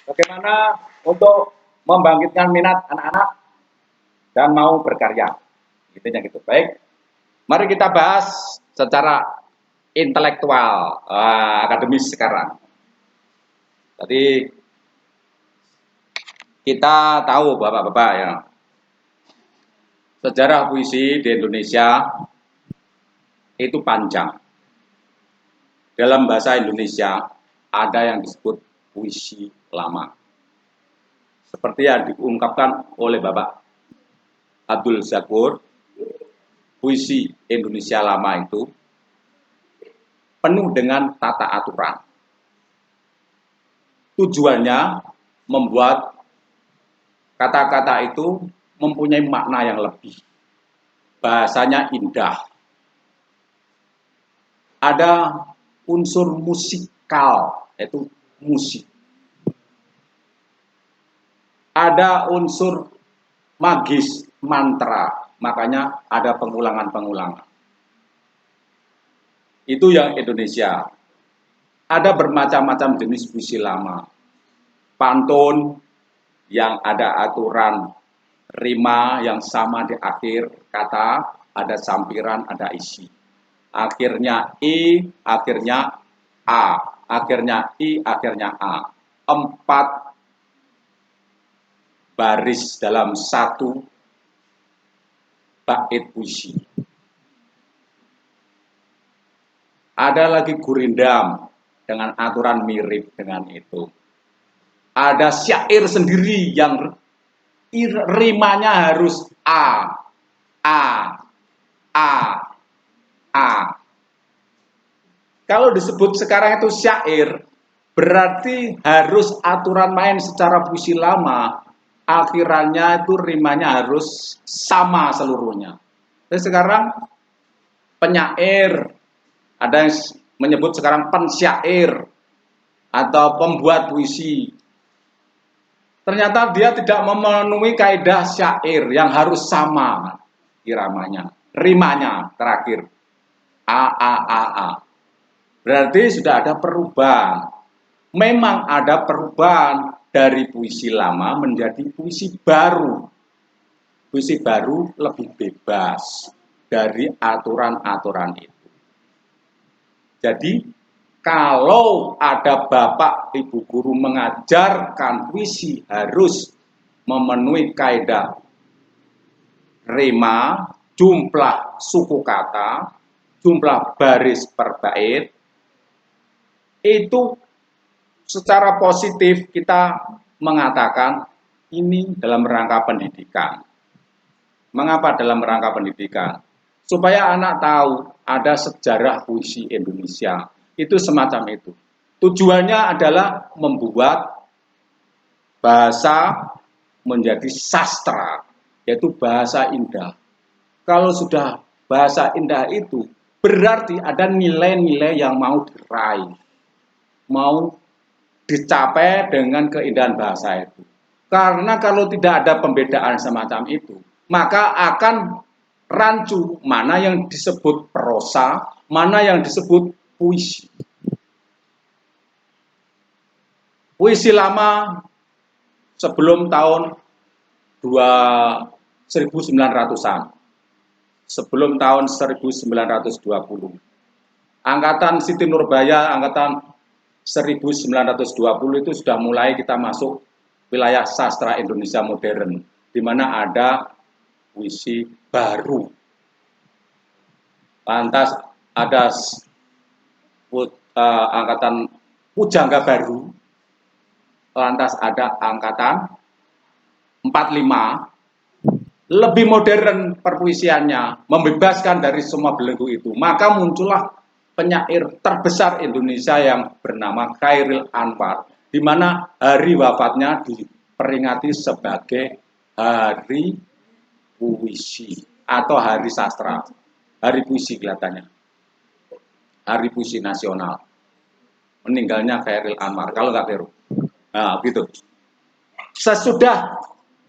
Bagaimana untuk membangkitkan minat anak-anak dan mau berkarya. Intinya gitu. Baik, mari kita bahas secara intelektual, akademis sekarang. Tadi kita tahu bapak-bapak ya, sejarah puisi di Indonesia itu panjang. Dalam bahasa Indonesia ada yang disebut puisi lama. Seperti yang diungkapkan oleh Bapak Abdul Zakur, puisi Indonesia lama itu penuh dengan tata aturan. Tujuannya membuat kata-kata itu mempunyai makna yang lebih. Bahasanya indah. Ada unsur musikal, yaitu musik. Ada unsur magis, mantra, makanya ada pengulangan-pengulangan. Itu yang Indonesia. Ada bermacam-macam jenis puisi lama. Pantun yang ada aturan rima yang sama di akhir kata, ada sampiran, ada isi. Akhirnya I, akhirnya A, akhirnya I, akhirnya A. 4 baris dalam satu bait puisi. Ada lagi gurindam dengan aturan mirip dengan itu. Ada syair sendiri yang rimanya harus A, A, A, A. Kalau disebut sekarang itu syair, berarti harus aturan main secara puisi lama, akhirannya itu rimanya harus sama seluruhnya. Jadi sekarang penyair, ada yang menyebut sekarang pensyair atau pembuat puisi. Ternyata dia tidak memenuhi kaidah syair yang harus sama iramanya, rimanya terakhir A A A A. Berarti sudah ada perubahan. Memang ada perubahan dari puisi lama menjadi puisi baru. Puisi baru lebih bebas dari aturan-aturan itu. Jadi kalau ada bapak ibu guru mengajarkan puisi harus memenuhi kaidah rima, jumlah suku kata, jumlah baris per bait, itu secara positif kita mengatakan ini dalam rangka pendidikan. Mengapa dalam rangka pendidikan? Supaya anak tahu ada sejarah puisi Indonesia. Itu semacam itu. Tujuannya adalah membuat bahasa menjadi sastra, yaitu bahasa indah. Kalau sudah bahasa indah itu, berarti ada nilai-nilai yang mau diraih, mau dicapai dengan keindahan bahasa itu. Karena kalau tidak ada pembedaan semacam itu, maka akan rancu mana yang disebut prosa, mana yang disebut puisi. Puisi lama sebelum tahun 1900-an, sebelum tahun 1920. Angkatan Siti Nurbaya, angkatan 1920 itu sudah mulai kita masuk wilayah sastra Indonesia modern, di mana ada puisi baru. Lantas ada angkatan pujangga baru, lantas ada angkatan 45, lebih modern perpuisiannya, membebaskan dari semua belenggu itu. Maka muncullah penyair terbesar Indonesia yang bernama Chairil Anwar, di mana hari wafatnya diperingati sebagai hari puisi atau hari sastra, hari puisi kelihatannya, hari puisi nasional. Meninggalnya Chairil Anwar, kalau nggak keliru. Nah, gitu. Sesudah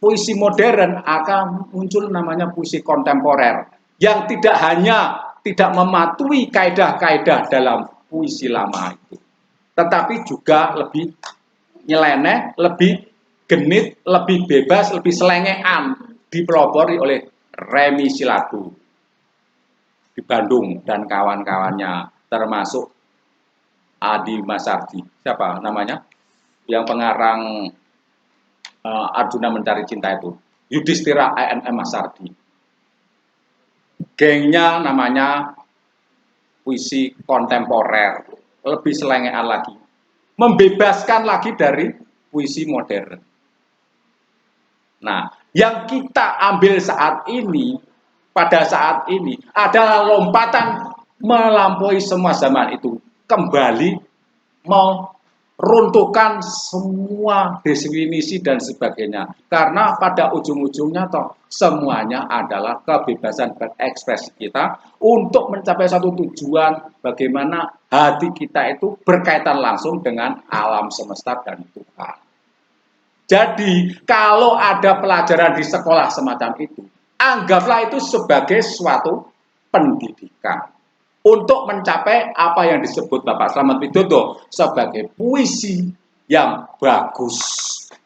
puisi modern akan muncul namanya puisi kontemporer yang tidak hanya tidak mematuhi kaidah-kaidah dalam puisi lama itu, tetapi juga lebih nyeleneh, lebih genit, lebih bebas, lebih selengean dipelopori oleh Remi Silabu di Bandung dan kawan-kawannya, termasuk Adi Masardi. Siapa namanya? Yang pengarang Arjuna Mencari Cinta itu. Yudhistira A.M.M. Masardi. Gengnya namanya puisi kontemporer, lebih selengean lagi. Membebaskan lagi dari puisi modern. Nah, yang kita ambil saat ini, pada saat ini, adalah lompatan melampaui semua zaman itu. Kembali meruntuhkan semua definisi dan sebagainya. Karena pada ujung-ujungnya toh semuanya adalah kebebasan berekspresi kita untuk mencapai satu tujuan bagaimana hati kita itu berkaitan langsung dengan alam semesta dan Tuhan. Jadi kalau ada pelajaran di sekolah semacam itu, anggaplah itu sebagai suatu pendidikan untuk mencapai apa yang disebut Bapak Slamet Widodo sebagai puisi yang bagus.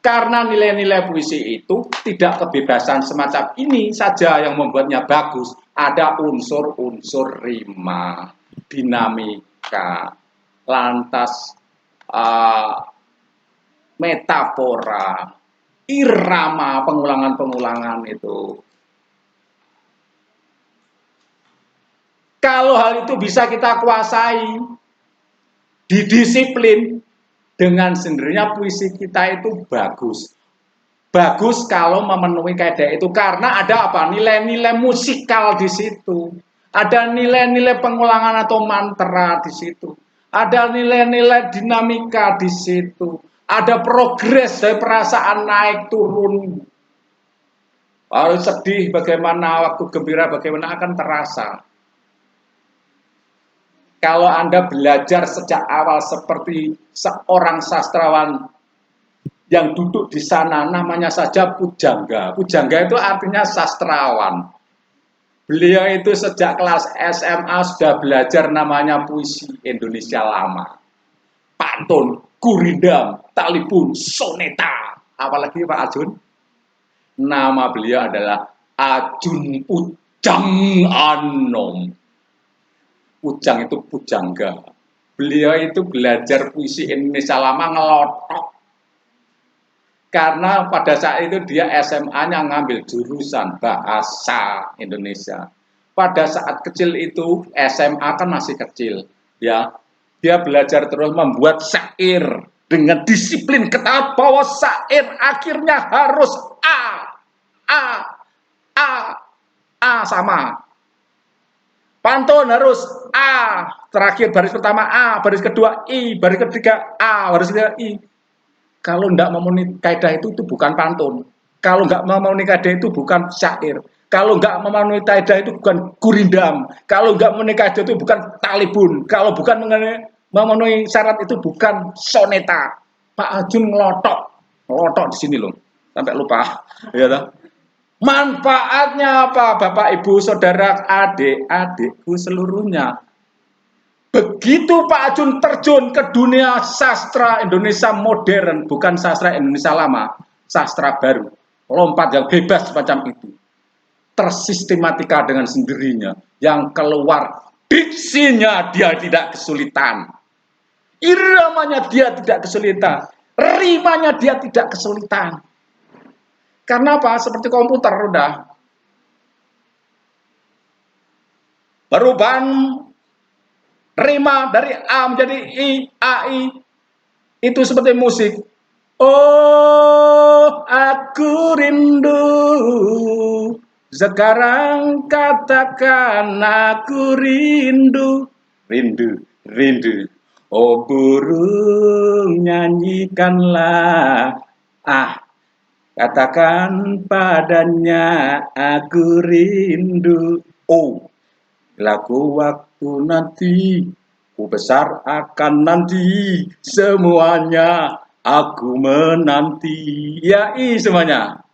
Karena nilai-nilai puisi itu tidak kebebasan semacam ini saja yang membuatnya bagus. Ada unsur-unsur rima, dinamika, lantas metafora, irama, pengulangan-pengulangan itu. Kalau hal itu bisa kita kuasai, didisiplin, dengan sendirinya puisi kita itu bagus. Bagus kalau memenuhi kaidah itu karena ada apa? Nilai-nilai musikal di situ. Ada nilai-nilai pengulangan atau mantra di situ. Ada nilai-nilai dinamika di situ. Ada progres dari perasaan naik turun. Kalau sedih bagaimana, waktu gembira bagaimana akan terasa. Kalau Anda belajar sejak awal seperti seorang sastrawan yang duduk di sana, namanya saja Pujangga. Pujangga itu artinya sastrawan. Beliau itu sejak kelas SMA sudah belajar namanya puisi Indonesia lama. Pantun, gurindam, talipun, soneta. Apalagi Pak Ajun? Nama beliau adalah Ajun Ujang Anom. Ujang itu pujangga. Beliau itu belajar puisi Indonesia lama ngelotok. Karena pada saat itu dia SMA-nya ngambil jurusan bahasa Indonesia. Pada saat kecil itu SMA kan masih kecil, ya. Dia belajar terus membuat syair dengan disiplin ketat bahwa syair akhirnya harus A, A, A sama. Pantun harus A, terakhir baris pertama A, baris kedua I, baris ketiga A, baris ketiga I. Kalau tidak memenuhi kaidah itu bukan pantun. Kalau nggak memenuhi kaidah itu bukan syair. Kalau nggak memenuhi kaidah itu bukan gurindam. Kalau nggak memenuhi kaidah itu bukan talibun. Kalau bukan memenuhi syarat itu bukan soneta. Pak Ajun ngelotok di sini loh, sampai lupa. Ya toh? Manfaatnya apa Bapak Ibu Saudara adik-adikku seluruhnya? Begitu Pak Ajun terjun ke dunia sastra Indonesia modern, bukan sastra Indonesia lama, sastra baru, lompat yang bebas semacam itu, tersistematika dengan sendirinya, yang keluar diksinya dia tidak kesulitan, iramanya dia tidak kesulitan, rimanya dia tidak kesulitan. Karena apa? Seperti komputer udah. Perubahan rima dari A menjadi I, AI. Itu seperti musik. Oh, aku rindu. Sekarang katakan aku rindu. Rindu. Oh burung nyanyikanlah. Katakan padanya aku rindu. Oh, laku waktu nanti, ku besar akan nanti, semuanya aku menanti. Ya semuanya.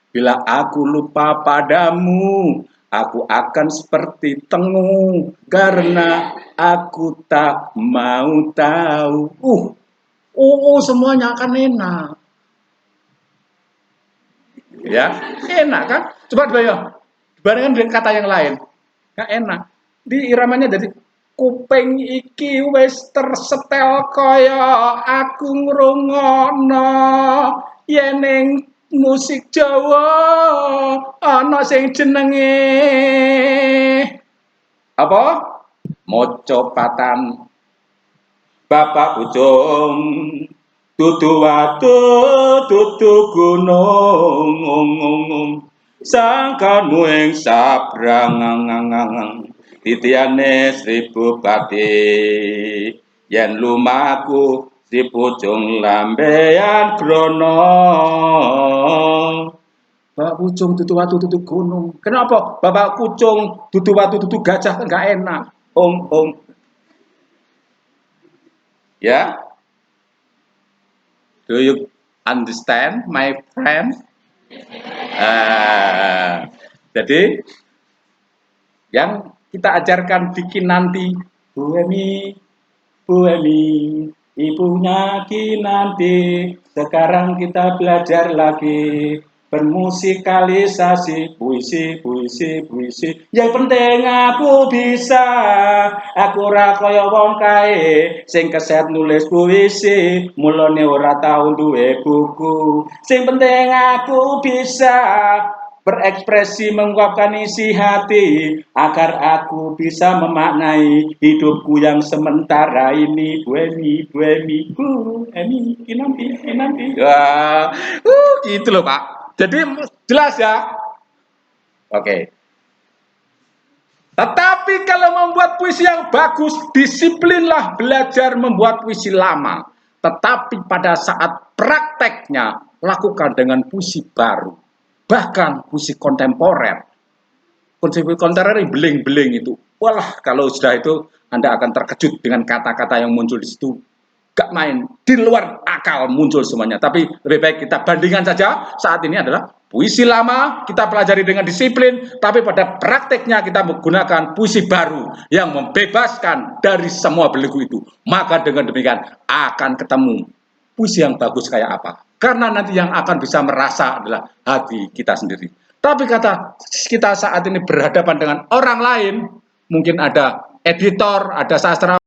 Bila aku lupa padamu, aku akan seperti tengu, karena aku tak mau tahu. Oh, semuanya akan enak. Ya, enak kan? Coba bayang, bandingkan dengan kata yang lain. Nggak enak. Di iramanya jadi kuping iki wis tersetel kaya aku ngrungokno yen musik Jawa ana sing jenenge apa? Mocopatan. Bapak Ujung dudu watu dudu gunung sangkanmu ing sabrangang titiane seribu pati yen lumaku si pucung lambean krono. Bapak Pucung dudu watu dudu gunung. Kenapa? Bapak Pucung dudu watu dudu gajah enggak enak. Om. Ya, do you understand, my friend? Jadi yang kita ajarkan bikin nanti Bu Emi, ibunya Kinanti. Sekarang kita belajar lagi bermusikalisasi puisi. Yang penting aku bisa, aku ora kaya wong kae sing keset nulis puisi, mulane ora tau duwe buku. Sing penting aku bisa berekspresi mengungkapkan isi hati agar aku bisa memaknai hidupku yang sementara ini. Bu Emi, Kinanti. Wah, gitu loh Pak. Jadi jelas ya. Oke. Tetapi kalau membuat puisi yang bagus, disiplinlah belajar membuat puisi lama. Tetapi pada saat prakteknya, lakukan dengan puisi baru. Bahkan puisi kontemporer. Puisi kontemporer beling-beling itu. Walah, kalau sudah itu Anda akan terkejut dengan kata-kata yang muncul di situ. Gak main, di luar akal muncul semuanya. Tapi lebih baik kita bandingkan saja. Saat ini adalah puisi lama, kita pelajari dengan disiplin, tapi pada prakteknya kita menggunakan puisi baru yang membebaskan dari semua belenggu itu. Maka dengan demikian akan ketemu puisi yang bagus kayak apa. Karena nanti yang akan bisa merasa adalah hati kita sendiri. Tapi kata kita saat ini berhadapan dengan orang lain, mungkin ada editor, ada sastra